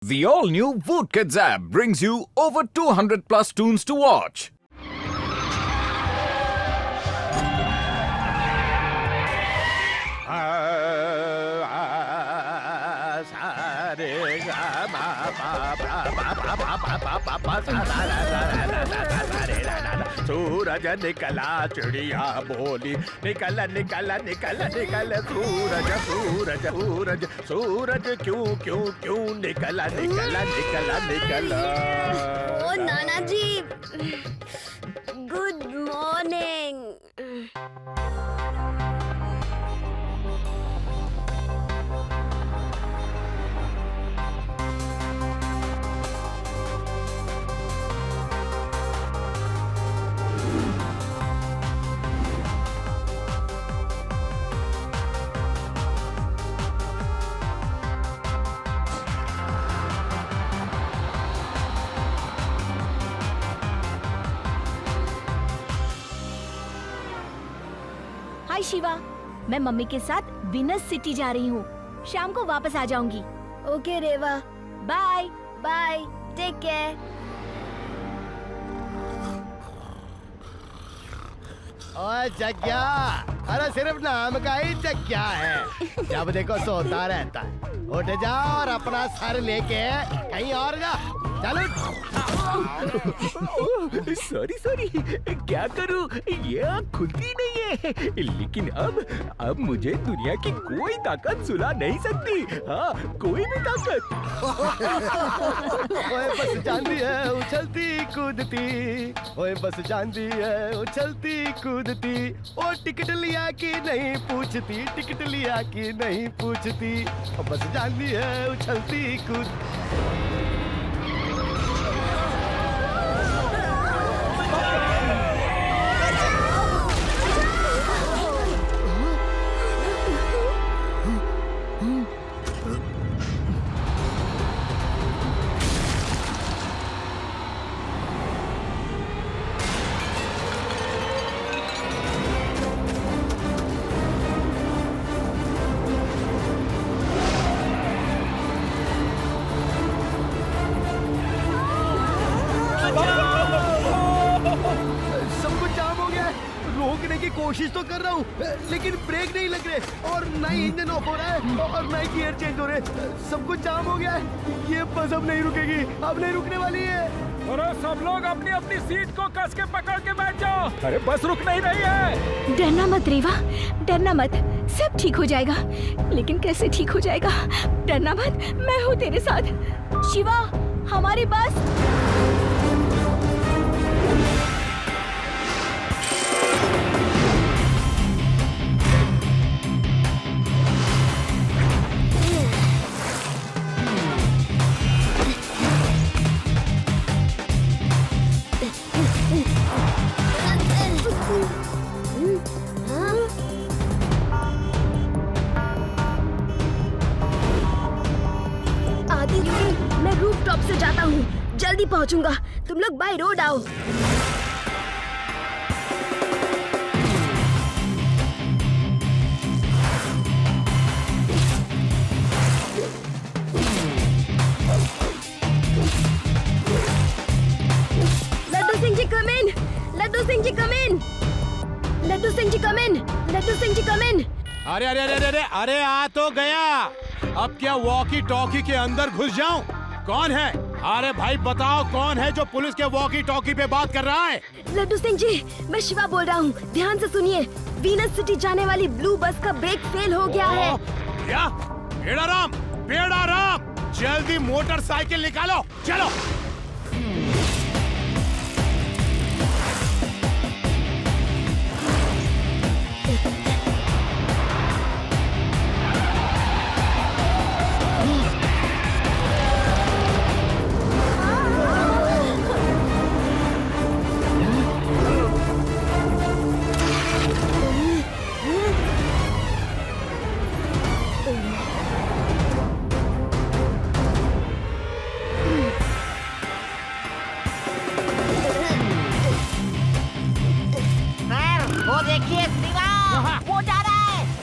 The all-new Voot Kids app brings you over 200 plus tunes to watch. सूरज निकला चिड़िया बोली निकल निकल निकल निकल सूरज सूरज सूरज सूरज क्यों क्यों क्यों निकला निकला निकला निकला। ओ नाना जी, गुड मॉर्निंग। हाय शिवा, मैं मम्मी के साथ विनस सिटी जा रही हूँ। शाम को वापस आ जाऊंगी। Okay Reva, bye. Bye, take care. ओए जग्या, अरे सिर्फ नाम का ही जग्या है, जब देखो सोता रहता है। उठ जा और अपना सर लेके कहीं और जा। चलो। सॉरी सॉरी, क्या करूं, ये आँख खुलती नहीं है, लेकिन अब मुझे दुनिया की कोई ताकत सुला नहीं सकती। हाँ, कोई भी ताकत। ओए बस चांदी है उछलती कूदती, ओए बस चांदी है उछलती कूदती, ओ टिकट लिया कि नहीं पूछती, टिकट लिया कि नहीं पूछती, ओ बस चांदी है उछलती कूद। रोकने की कोशिश तो कर रहा हूँ, लेकिन ब्रेक नहीं लग रहे और ना ही इंजन ऑफ हो रहा है और ना ही गियर चेंज हो रहे। सब कुछ जाम हो गया है। ये बस अब नहीं रुकेगी, अब नहीं रुकने वाली है। अरे सब लोग अपनी अपनी सीट को कस के पकड़ के बैठ जाओ। अरे बस रुक नहीं रही है। डरना मत रेवा, डरना मत, सब ठीक हो जाएगा। लेकिन कैसे ठीक हो जाएगा? डरना मत, मैं हूँ तेरे साथ। शिवा, हमारी बस। मैं रूफ टॉप से जाता हूँ, जल्दी पहुँचूंगा। तुम लोग बाय रोड आओ। लड्डू सिंह जी कम इन, लड्डू सिंह जी कम इन, लड्डू सिंह जी कम इन, लड्डू सिंह जी कम इन। अरे अरे अरे अरे अरे आ तो गया। अब क्या वॉकी टॉकी के अंदर घुस जाऊं? कौन है? अरे भाई बताओ, कौन है जो पुलिस के वॉकी टॉकी पे बात कर रहा है? लड्डू सिंह जी, मैं शिवा बोल रहा हूँ, ध्यान से सुनिए। वीनस सिटी जाने वाली ब्लू बस का ब्रेक फेल हो गया है। क्या? बेड़ाराम, बेड़ाराम, जल्दी मोटरसाइकिल निकालो, चलो।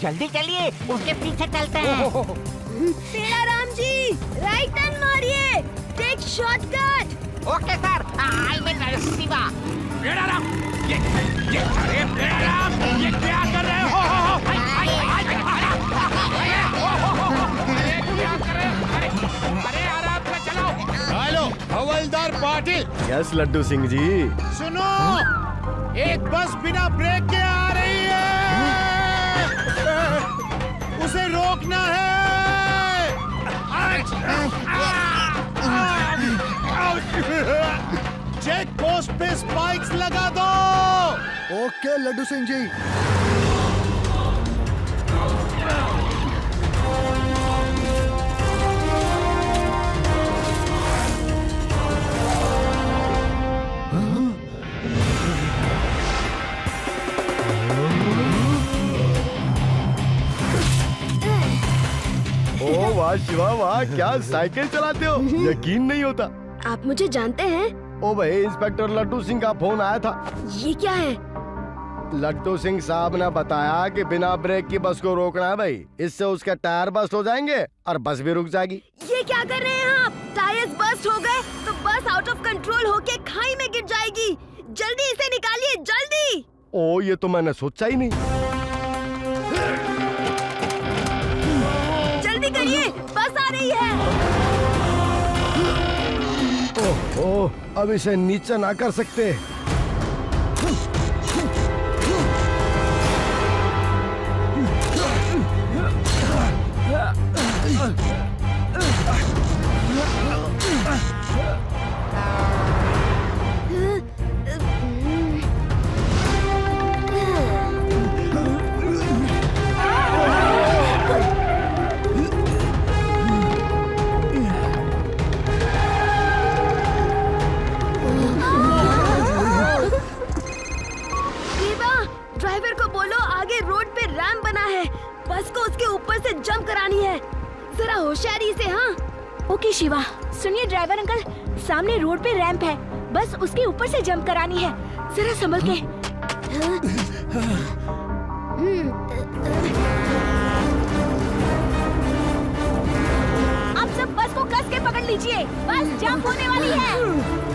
जल्दी चलिए, उसके पीछे चलते हैं। राम जी, राइट टर्न मारिए, take shortcut. Okay sir, I mean Shiva. बेड़ा राम, ये अरे बेड़ा राम, ये क्या कर रहे हो? अरे क्या कर रहे हो? अरे आराम से चलाओ। हेलो हवलदार पाटिल। यस लड्डू सिंह जी। सुनो, एक बस बिना ब्रेक के आ रही है, उसे रोकना है। चेक पोस्ट पे स्पाइक्स लगा दो। ओके लड्डू सिंह जी। ओ वाह शिवा वाह, क्या साइकिल चलाते हो, यकीन नहीं होता। आप मुझे जानते हैं? ओ भाई, इंस्पेक्टर लड्डू सिंह का फोन आया था। ये क्या है? लड्डू सिंह साहब ने बताया कि बिना ब्रेक की बस को रोकना है भाई, इससे उसके टायर बस्ट हो जाएंगे और बस भी रुक जाएगी। ये क्या कर रहे हैं आप? टायर्स बस्ट हो गए तो बस आउट ऑफ कंट्रोल होके खाई में गिर जाएगी। जल्दी इसे निकालिए, जल्दी। ओ ये तो मैंने सोचा ही नहीं। जल्दी करिए, बस आ रही है। ओह, अब इसे नीचे ना कर सकते। ड्राइवर को बोलो आगे रोड पे रैंप बना है, बस को उसके ऊपर से जंप करानी है। जरा होशियारी से। हाँ ओके शिवा, सुनिए ड्राइवर अंकल, सामने रोड पे रैंप है, बस उसके ऊपर से जंप करानी है, जरा संभल के। आप सब बस को कस के पकड़ लीजिए, बस जंप होने वाली है।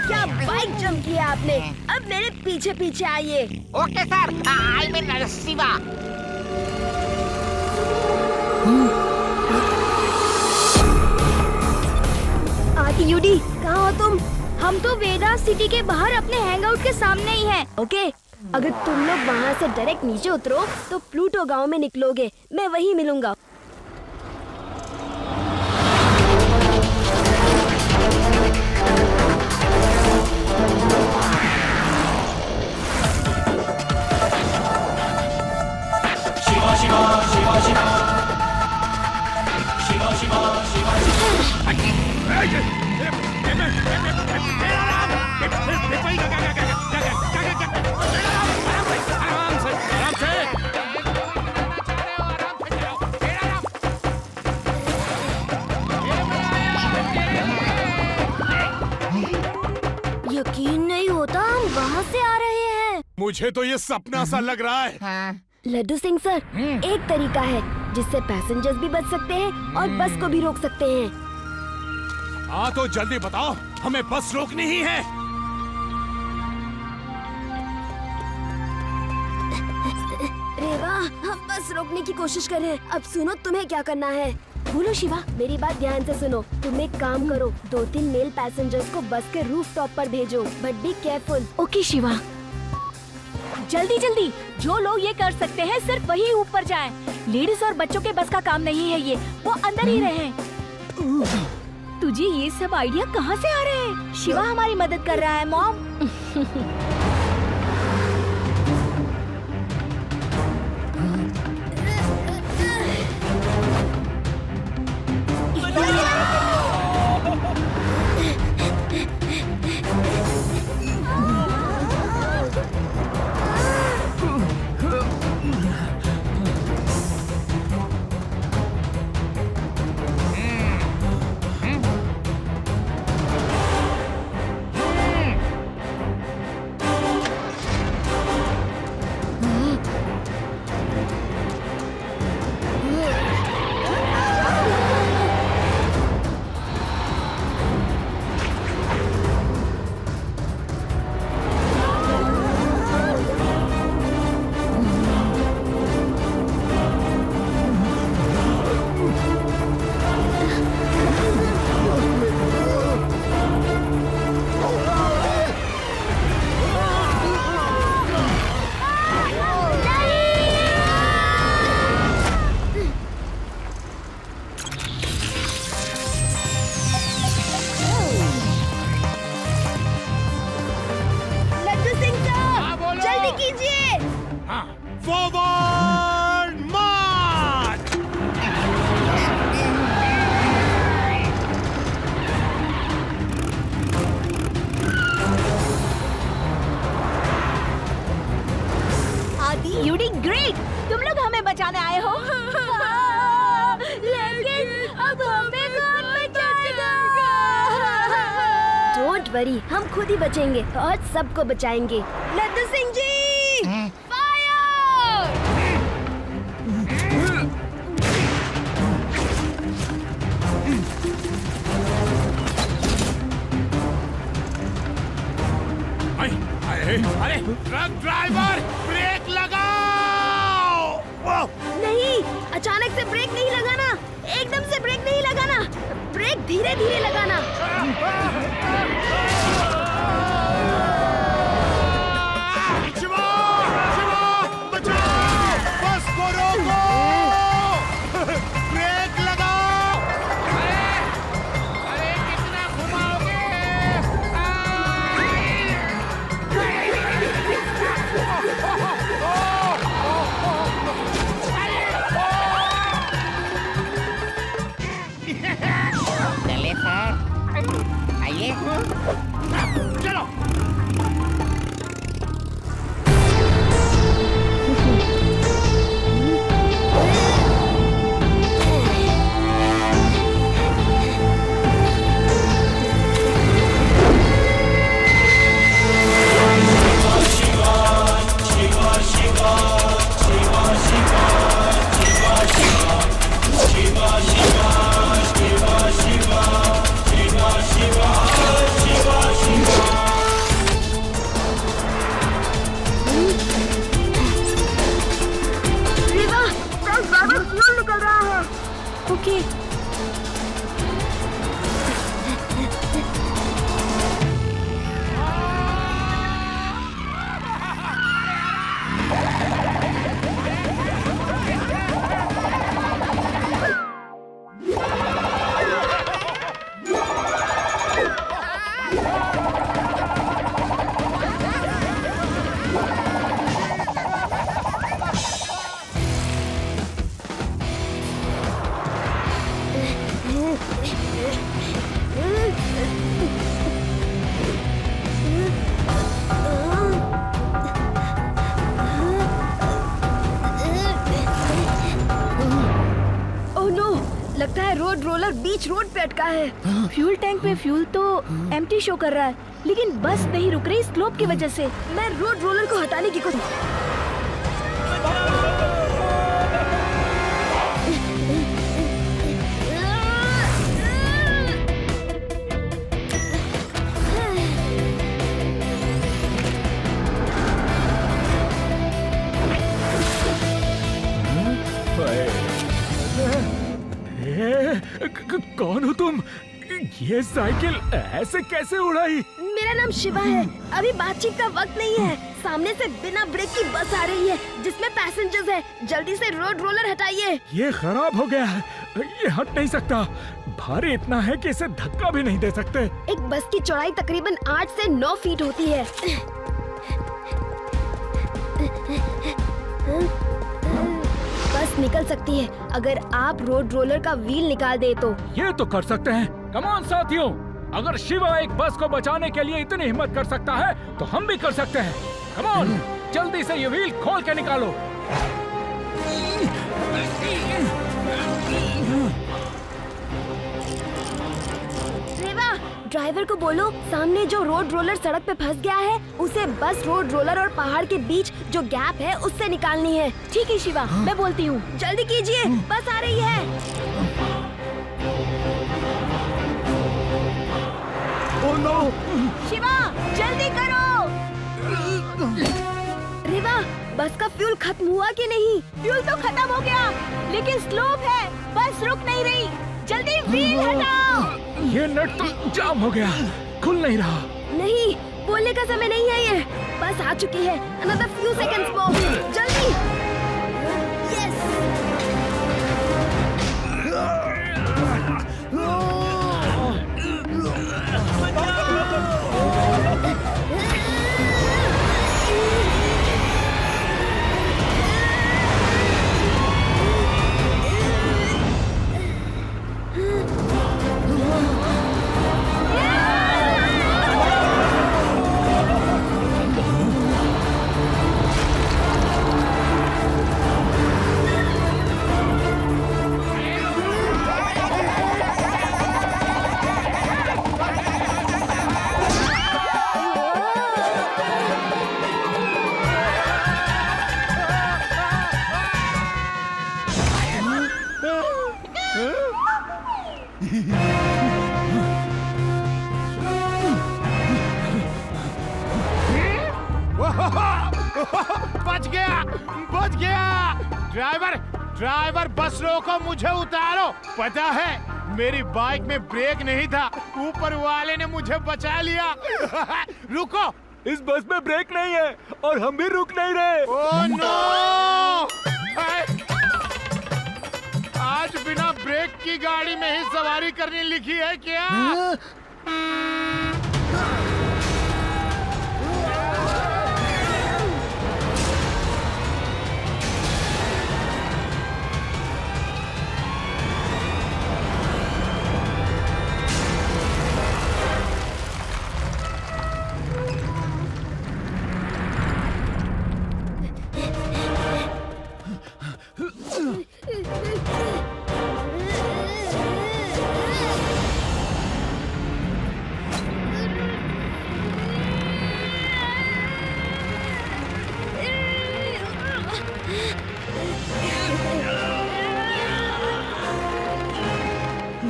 क्या बाइक जंप किया आपने? अब मेरे पीछे पीछे आइए। Okay sir, I mean Shiva. आदि यूडी, कहाँ हो तुम? हम तो वेदा सिटी के बाहर अपने हैंगआउट के सामने ही हैं। ओके, अगर तुम लोग वहाँ से डायरेक्ट नीचे उतरो तो प्लूटो गांव में निकलोगे, मैं वहीं मिलूंगा। यकीन नहीं होता हम वहाँ से आ रहे हैं। मुझे तो ये सपना सा लग रहा है। लड्डू सिंह सर, एक तरीका है जिससे पैसेंजर्स भी बच सकते हैं और बस को भी रोक सकते हैं। हाँ तो जल्दी बताओ, हमें बस रोकनी ही है। रेवा, हम बस रोकने की कोशिश कर रहे हैं। अब सुनो तुम्हें क्या करना है। बोलो शिवा। मेरी बात ध्यान से सुनो। तुम एक काम करो, 2-3 मेल पैसेंजर्स को बस के रूफ टॉप पर भेजो, but be careful. Okay Shiva. जल्दी जल्दी, जो लोग ये कर सकते हैं सिर्फ वही ऊपर जाएं। लेडीज और बच्चों के बस का काम नहीं है ये, वो अंदर ही रहें। तुझे ये सब आइडिया कहाँ से आ रहे हैं? शिवा हमारी मदद कर रहा है मॉम। फॉरवर्ड मार्च। आदि, यू डिड ग्रेट। तुम लोग हमें बचाने आए हो। लेकिन अब हमें कौन बचाएगा? डोंट वरी, हम खुद ही बचेंगे और सबको बचाएंगे। लड्डू सिंह जी, फायर! अरे ट्रक ड्राइवर, ब्रेक लगाओ। वाह! नहीं, अचानक से ब्रेक नहीं लगाना, एकदम से ब्रेक नहीं लगाना, ब्रेक धीरे धीरे लगाना। शिवा, शिवा, बचाओ! बस को रोको! ब्रेक लगाओ! अरे कितना घुमाओगे? चले सर, आइए। चलो। रिवा, ट्रक ड्राइवर फ्यूल निकल रहा है। ओके। ओह नो, लगता है रोड रोलर बीच रोड पे अटका है। फ्यूल टैंक में फ्यूल तो एम्प्टी शो कर रहा है, लेकिन बस नहीं रुक रही स्लोप की वजह से। मैं रोड रोलर को हटाने की कोशिश। कौन हो तुम? ये साइकिल ऐसे कैसे उड़ाई? मेरा नाम शिवा है। अभी बातचीत का वक्त नहीं है। सामने से बिना ब्रेक की बस आ रही है जिसमें पैसेंजर्स हैं। जल्दी से रोड रोलर हटाइए। ये खराब हो गया है, ये हट नहीं सकता। भारी इतना है कि इसे धक्का भी नहीं दे सकते। एक बस की चौड़ाई तकरीबन 8 से 9 फीट होती है। बस निकल सकती है अगर आप रोड रोलर का व्हील निकाल दे तो। ये तो कर सकते हैं। कम ऑन साथियों, अगर शिवा एक बस को बचाने के लिए इतनी हिम्मत कर सकता है तो हम भी कर सकते हैं। कम ऑन, जल्दी से ये व्हील खोल के निकालो। रेवा, ड्राइवर को बोलो सामने जो रोड रोलर सड़क पे फंस गया है उसे बस रोड रोलर और पहाड़ के बीच जो गैप है उससे निकालनी है। ठीक है शिवा, मैं बोलती हूँ। जल्दी कीजिए, बस आ रही है। Oh no! शिवा, जल्दी करो। रेवा, बस का फ्यूल खत्म हुआ कि नहीं? फ्यूल तो खत्म हो गया, लेकिन स्लोप है, बस रुक नहीं रही। जल्दी व्हील हटाओ। ये नट तो जाम हो गया, खुल नहीं रहा। नहीं, बोलने का समय नहीं है ये। बस आ चुकी है। Another few seconds more. जल्दी। Yes. बच गया, बच गया। ड्राइवर बस रोको, मुझे उतारो। पता है मेरी बाइक में ब्रेक नहीं था, ऊपर वाले ने मुझे बचा लिया। रुको, इस बस में ब्रेक नहीं है और हम भी रुक नहीं रहे। Oh no! आज बिना ब्रेक की गाड़ी में ही सवारी करनी लिखी है क्या?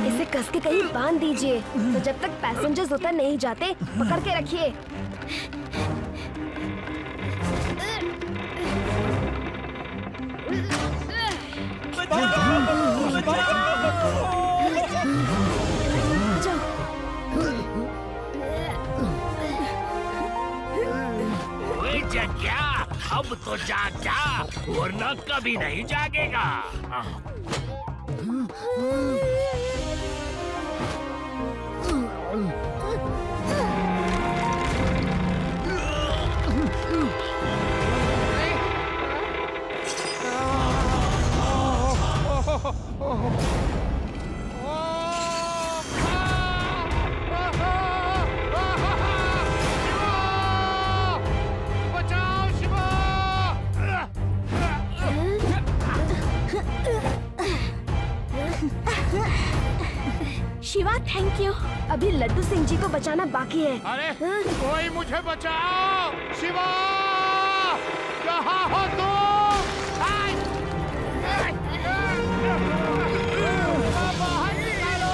इसे कस के कहीं बांध दीजिए, तो जब तक पैसेंजर्स उतर नहीं जाते पकड़ के रखिए। क्या अब तो जाग जा, वरना कभी नहीं जागेगा। Shiva, thank you. अभी लड्डू सिंह जी को बचाना बाकी है। अरे कोई मुझे बचाओ! शिवा, कहाँ हो तुम? आई! बाहर निकालो!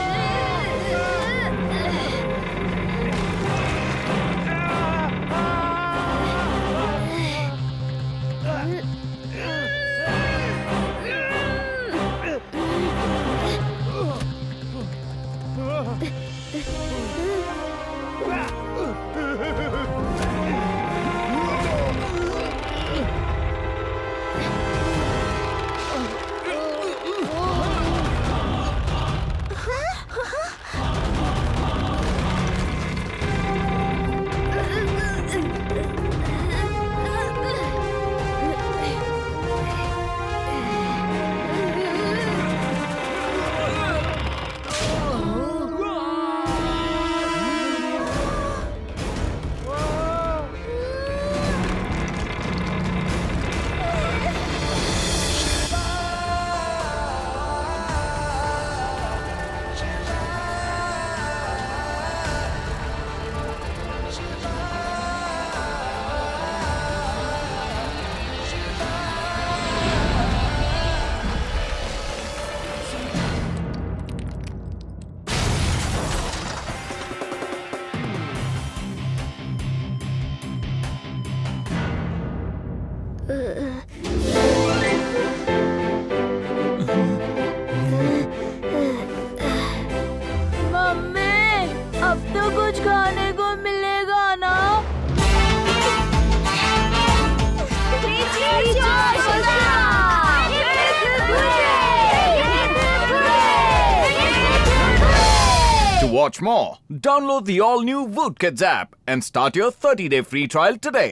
To watch more, download the all-new Voot Kids app and start your 30-day free trial today.